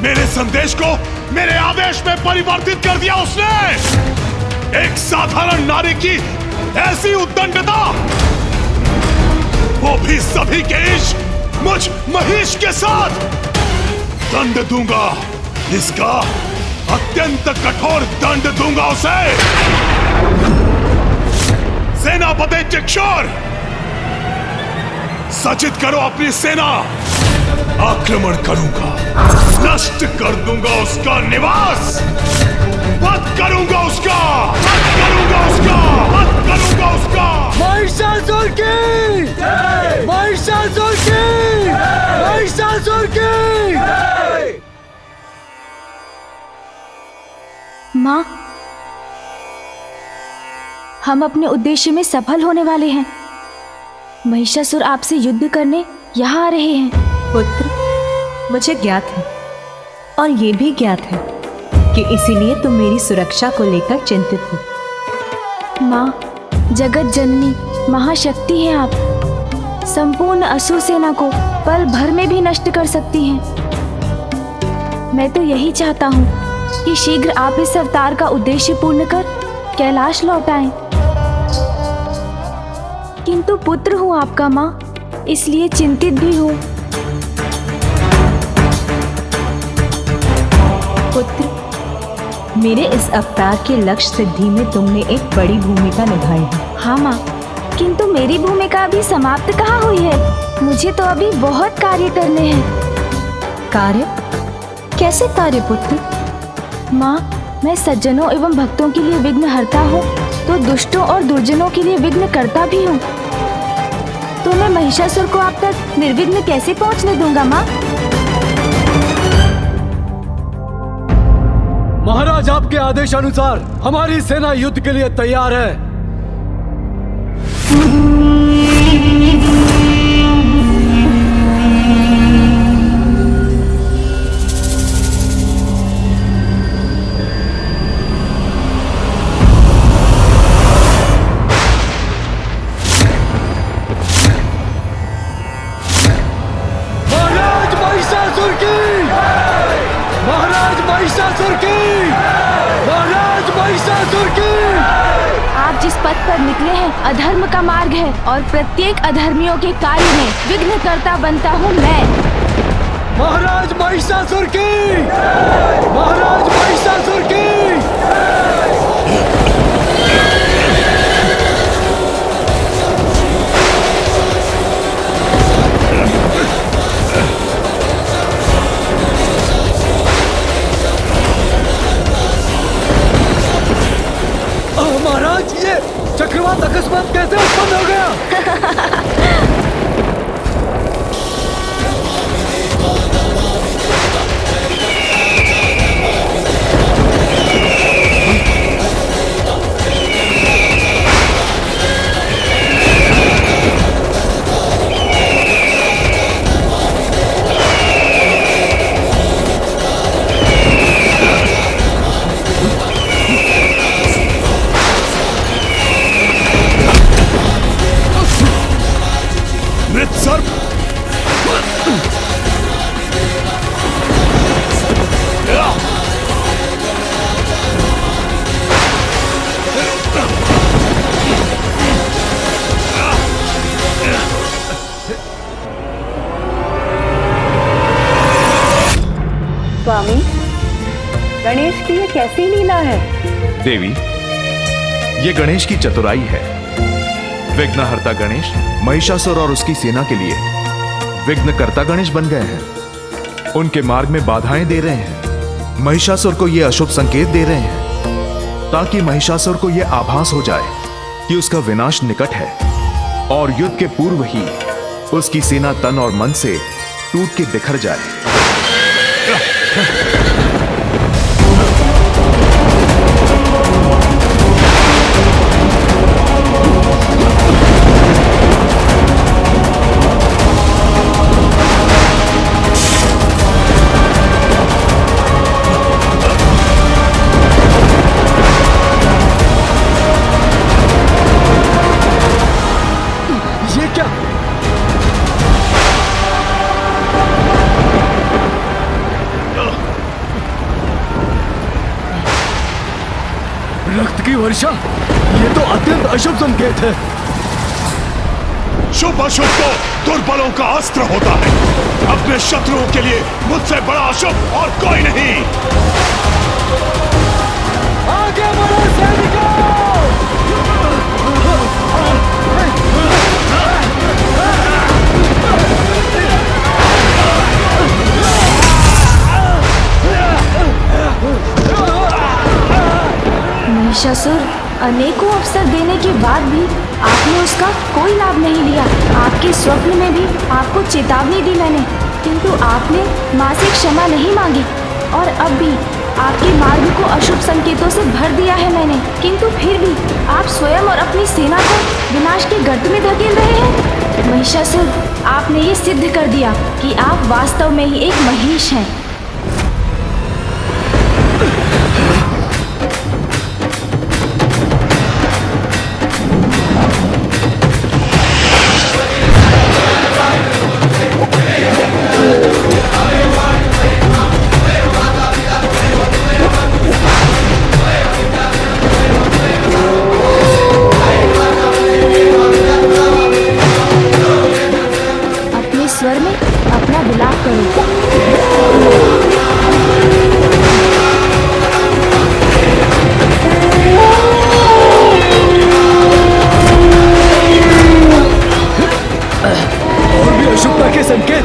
मेरे संदेश को मेरे आदेश में परिवर्तित कर दिया उसने। एक साधारण नारी की ऐसी उद्दंडता, वो भी सभी के इश्क मुझ महिष के साथ। दंड दूंगा, इसका अत्यंत कठोर दंड दूंगा उसे। सेनापति चिक्षुर, सचित करो अपनी सेना। आक्रमण करूंगा, नष्ट कर दूंगा उसका निवास, वध करूंगा उसका, वध करूंगा उसका, वध करूंगा उसका। महिषासुर की जय! महिषासुर की जय! महिषासुर की जय! माँ, हम अपने उद्देश्य में सफल होने वाले हैं। महिषासुर आपसे युद्ध करने यहाँ आ रहे हैं। पुत्र, मुझे ज्ञात है और ये भी ज्ञात है कि इसीलिए तुम मेरी सुरक्षा को लेकर चिंतित हो। माँ, जगत जननी महाशक्ति हैं आप, संपूर्ण असुर सेना को पल भर में भी नष्ट कर सकती हैं। मैं तो यही चाहता हूँ कि शीघ्र आप इस अवतार का उद्देश्य पूर्ण कर कैलाश लौट आएं। किंतु पुत्र हूँ आपका माँ, इसलिए चिंतित भी हूँ। पुत्र, मेरे इस अवतार के लक्ष्य सिद्धि में तुमने एक बड़ी भूमिका निभाई है। हाँ माँ, किंतु मेरी भूमिका अभी समाप्त कहाँ हुई है। मुझे तो अभी बहुत कार्य करने हैं। कार्य? कैसे कार्य पुत्र? माँ, मैं सज्जनों एवं भक्तों के लिए विघ्नहर्ता हूँ, तो दुष्टों और दुर्जनों के लिए विघ्नकर्ता भी हूँ। तो मैं महिषासुर को आप तक निर्विघ्न कैसे पहुँचने दूंगा माँ? महाराज, आपके आदेश अनुसार हमारी सेना युद्ध के लिए तैयार है। महाराज महिषासुर की! महाराज महिषासुर की! महाराज महिषासुर की! आप जिस पथ पर निकले हैं अधर्म का मार्ग है, और प्रत्येक अधर्मियों के कार्य में विघ्नकर्ता बनता हूँ मैं। महाराज महिषासुर की! महाराज महिषासुर की! महाराज, ये चक्रवात अकस्मात कैसे उत्पन्न हो गया? स्वामी, गणेश की ये कैसी लीला है? देवी, ये गणेश की चतुराई है। विघ्नहर्ता गणेश महिषासुर और उसकी सेना के लिए विघ्नकर्ता गणेश बन गए हैं। उनके मार्ग में बाधाएं दे रहे हैं। महिषासुर को ये अशुभ संकेत दे रहे हैं ताकि महिषासुर को यह आभास हो जाए कि उसका विनाश निकट है, और युद्ध के पूर्व ही उसकी सेना तन और मन से टूट के बिखर जाए। ये क्या? की वर्षा, ये तो अत्यंत अशुभ संकेत है। शुभ अशुभ तो दुर्बलों का अस्त्र होता है। अपने शत्रुओं के लिए मुझसे बड़ा अशुभ और कोई नहीं। आगे बढ़ो सैनिकों! महिषासुर, अनेकों अवसर देने के बाद भी आपने उसका कोई लाभ नहीं लिया। आपके स्वप्न में भी आपको चेतावनी दी मैंने, किंतु आपने माँ से क्षमा नहीं मांगी। और अब भी आपके मार्ग को अशुभ संकेतों से भर दिया है मैंने, किंतु फिर भी आप स्वयं और अपनी सेना को विनाश के गर्त में धकेल रहे हैं। महिषासुर, आपने ये सिद्ध कर दिया कि आप वास्तव में ही एक महिष हैं। स्वर में अपना विलाप करो। और भी अशुभता के संकेत।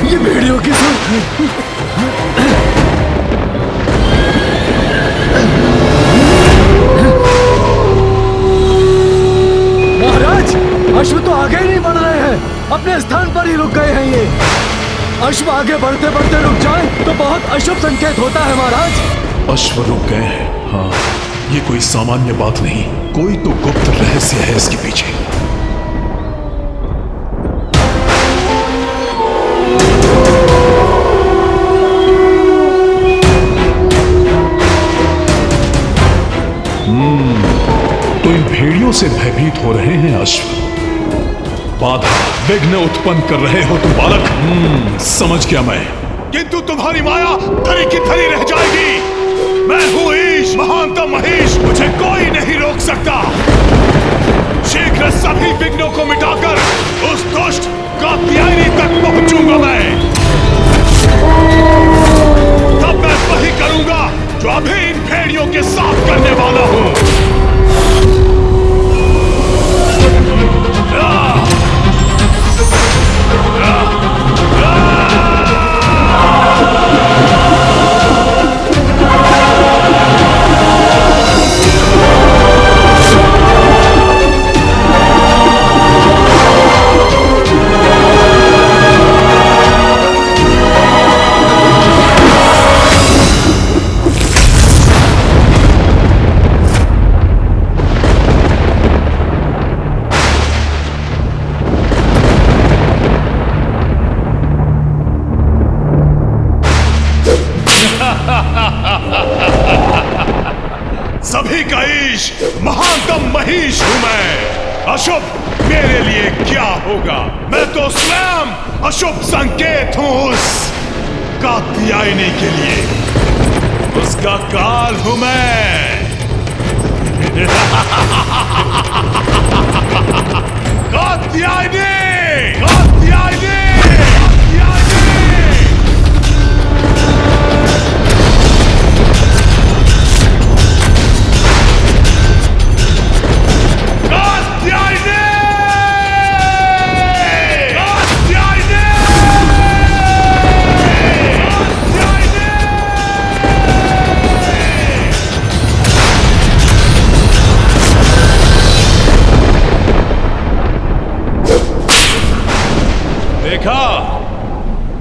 ये भेड़ियों की सुन। महाराज, अश्व तो आगे ही नहीं बढ़ रहे हैं, अपने स्थान पर ही रुक गए हैं। ये अश्व आगे बढ़ते बढ़ते रुक जाए तो बहुत अशुभ संकेत होता है महाराज। अश्व रुक गए हैं। हाँ, ये कोई सामान्य बात नहीं, कोई तो गुप्त रहस्य है इसके पीछे। तो इन भेड़ियों से भयभीत हो रहे हैं अश्व, बाधा विघ्न उत्पन्न कर रहे हो तुम बालक। समझ गया मैं, किंतु तुम्हारी माया धरी की धरी रह जाएगी। मैं हूं ईश, महानतम महिष, मुझे कोई नहीं रोक सकता। शीघ्र सभी विघ्नों को मिटाकर उस दुष्ट कात्यायनी तक पहुंचूंगा मैं। तब मैं वही करूंगा जो अभी इन भेड़ियों के साथ करने वाला हूं। सभी का ईश, महानतम महिष हूं मैं। अशुभ मेरे लिए क्या होगा? मैं तो स्वयं अशुभ संकेत हूं उस कात्यायनी के लिए, उसका काल हूं मैं। कात्यायनी, कात्यायनी,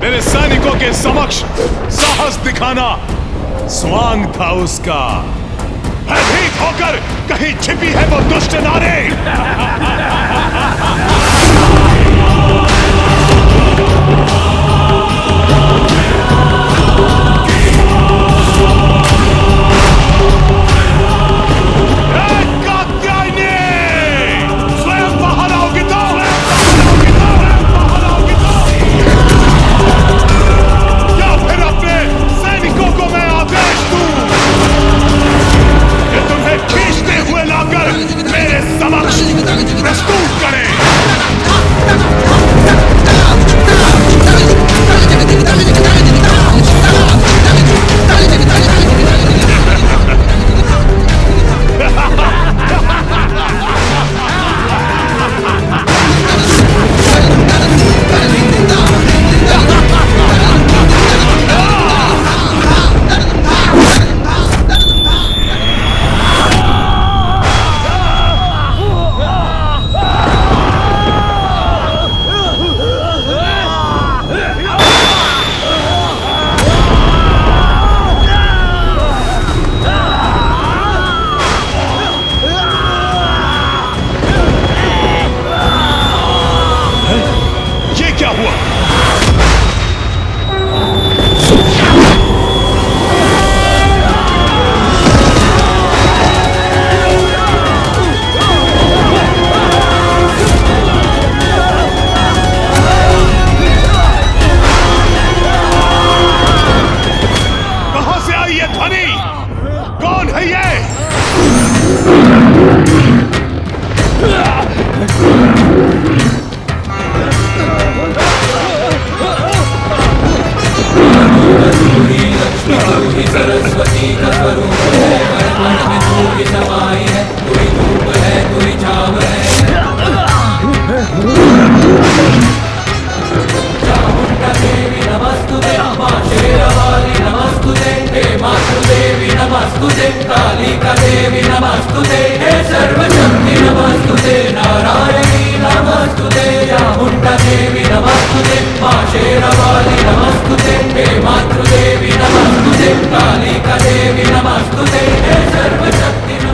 मेरे सैनिकों के समक्ष साहस दिखाना स्वांग था उसका। भयभीत होकर कहीं छिपी है वो दुष्ट नारी।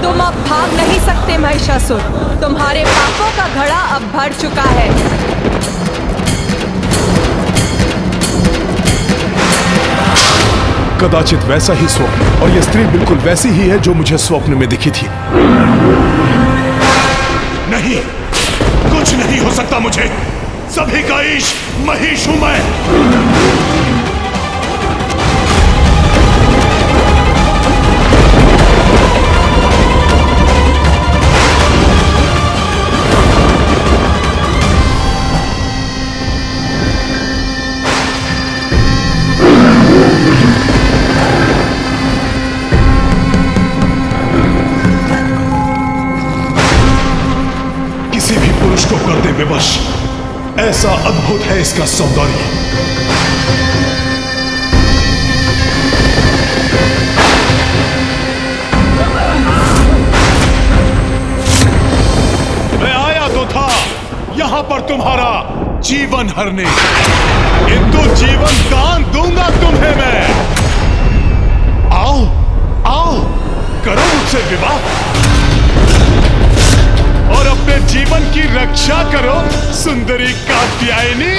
तुम अब भाग नहीं सकते महिषासुर, तुम्हारे पापों का घड़ा अब भर चुका है। कदाचित वैसा ही स्वप्न, और ये स्त्री बिल्कुल वैसी ही है जो मुझे स्वप्न में दिखी थी। नहीं, कुछ नहीं हो सकता मुझे। सभी का ईश महिष हूं मैं। किसी भी पुरुष को कर दे विवश, ऐसा अद्भुत है इसका सौंदर्य। मैं आया तो था यहां पर तुम्हारा जीवन हरने, किंतु जीवन दान दूंगा तुम्हें मैं। आओ आओ, करो मुझसे विवाह और अपने जीवन की रक्षा करो सुंदरी कात्यायनी।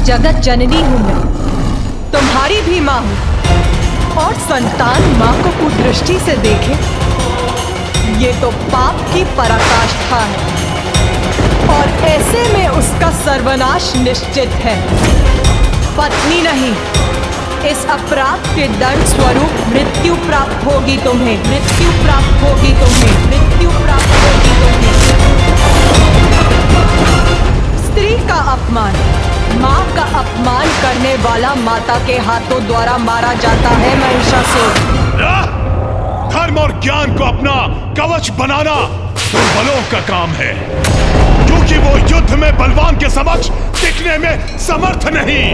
जगत जननी हूं मैं, तुम्हारी भी मां हूं, और संतान मां को कुदृष्टि से देखे, ये तो पाप की पराकाष्ठा है, और ऐसे में उसका सर्वनाश निश्चित है। पत्नी नहीं, इस अपराध के दंड स्वरूप मृत्यु प्राप्त होगी तुम्हें, मृत्यु प्राप्त होगी तुम्हें, मृत्यु प्राप्त होगी तुम्हें। स्त्री का अपमान, माँ का अपमान करने वाला माता के हाथों द्वारा मारा जाता है महिषासुर। धर्म और ज्ञान को अपना कवच बनाना दुर्बलों का काम है, क्योंकि वो युद्ध में बलवान के समक्ष टिकने में समर्थ नहीं।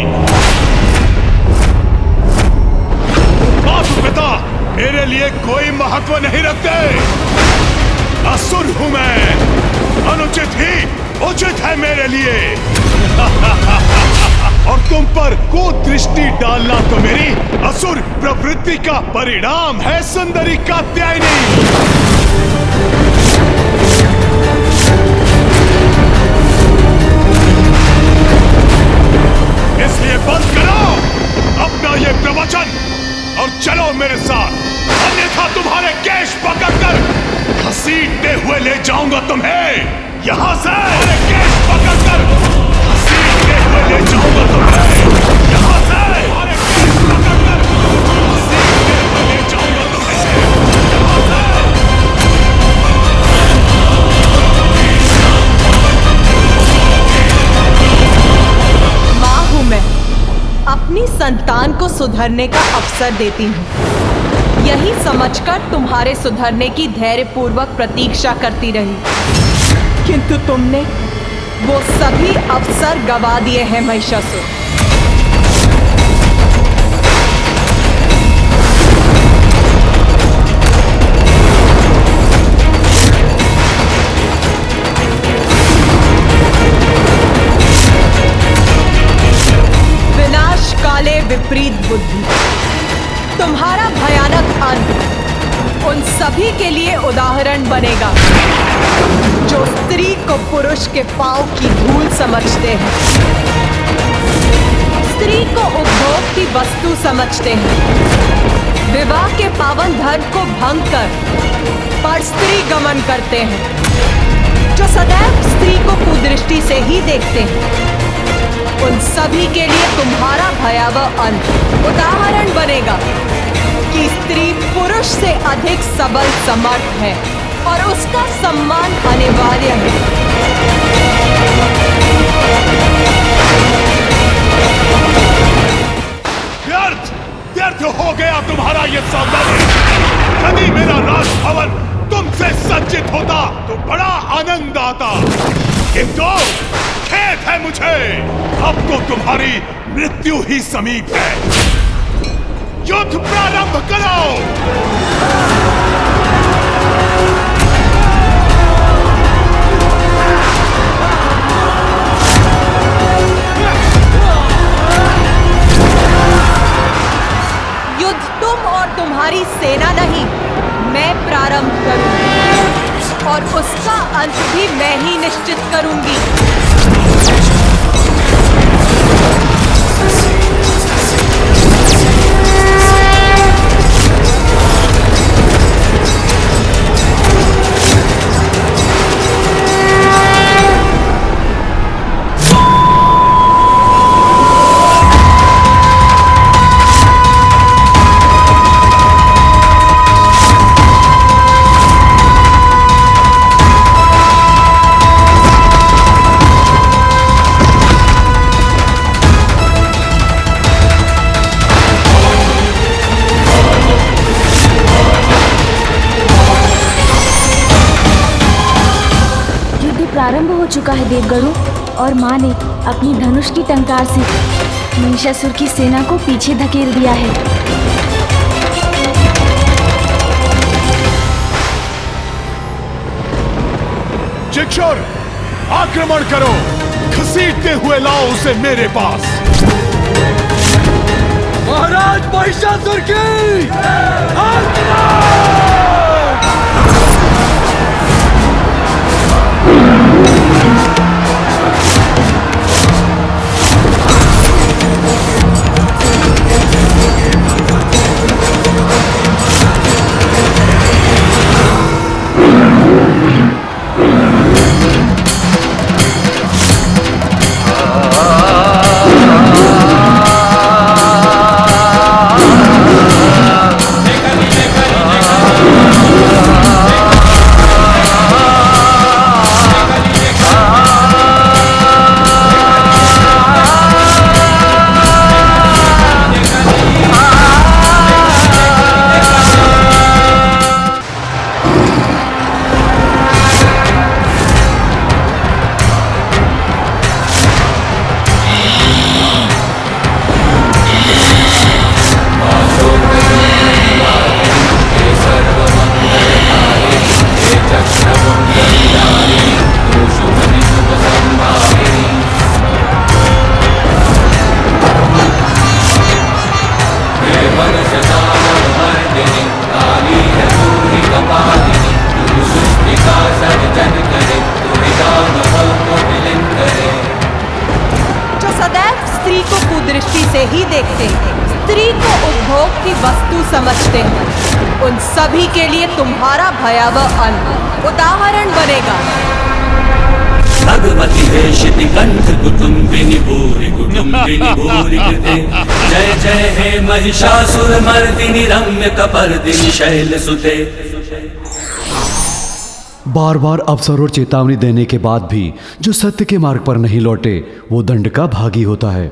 माता पिता मेरे लिए कोई महत्व नहीं रखते। असुर हूं मैं, अनुचित ही उचित है मेरे लिए। और तुम पर कुदृष्टि डालना तो मेरी असुर प्रवृत्ति का परिणाम है सुंदरी कात्यायनी। इसलिए बंद करो अपना ये प्रवचन और चलो मेरे साथ, अन्यथा तुम्हारे केश पकड़कर घसीटते हुए ले जाऊंगा तुम्हें यहां से। केश पकड़कर घसीटते हुए ले जाऊंगा तुम्हें यहां से। केश पकड़कर घसीटते हुए ले जाऊंगा तुम्हें यहां से। मां हूं मैं, अपनी संतान को सुधरने का अवसर देती हूँ, यही समझकर तुम्हारे सुधरने की धैर्यपूर्वक प्रतीक्षा करती रही, किंतु तुमने वो सभी अवसर गवा दिए हैं महिषासुर। विनाश काले विपरीत बुद्धि, तुम्हारा भयानक अंत उन सभी के लिए उदाहरण बनेगा जो स्त्री को पुरुष के पांव की धूल समझते हैं, स्त्री को उपभोग की वस्तु समझते हैं, विवाह के पावन धर्म को भंग कर पर स्त्री गमन करते हैं, जो सदैव स्त्री को कुदृष्टि से ही देखते हैं। उन सभी के लिए तुम्हारा भयावह अंत उदाहरण बनेगा कि स्त्री पुरुष से अधिक सबल समर्थ है और उसका सम्मान अनिवार्य है। व्यर्थ हो गया तुम्हारा ये सौंदर्य। यदि मेरा राजभवन तुमसे सज्जित होता तो बड़ा आनंद आता, किंतु खेद है मुझे, अब तो तुम्हारी मृत्यु ही समीप है। युद्ध प्रारंभ करो। युद्ध तुम और तुम्हारी सेना नहीं, मैं प्रारंभ करूंगी और उसका अंत भी मैं ही निश्चित करूंगी। प्रारंभ हो चुका है देवगणु, और माँ ने अपनी धनुष की टंकार से महिषासुर की सेना को पीछे धकेल दिया है। चिक्षुर, आक्रमण करो, घसीटते हुए लाओ उसे मेरे पास। महाराज महिषासुर की ही देखते हैं, स्त्री को उपभोग की वस्तु समझते हैं, उन सभी के लिए तुम्हारा भयावह अंत उदाहरण बनेगा। भगवती वेशिति कंठ कुटुम्बिनी भूरि कृते, जय जय हे महिषासुर मर्दिनी रम्य कपर्दिनी शैल सुते। बार बार अवसर और चेतावनी देने के बाद भी जो सत्य के मार्ग पर नहीं लौटे वो दंड का भागी होता है।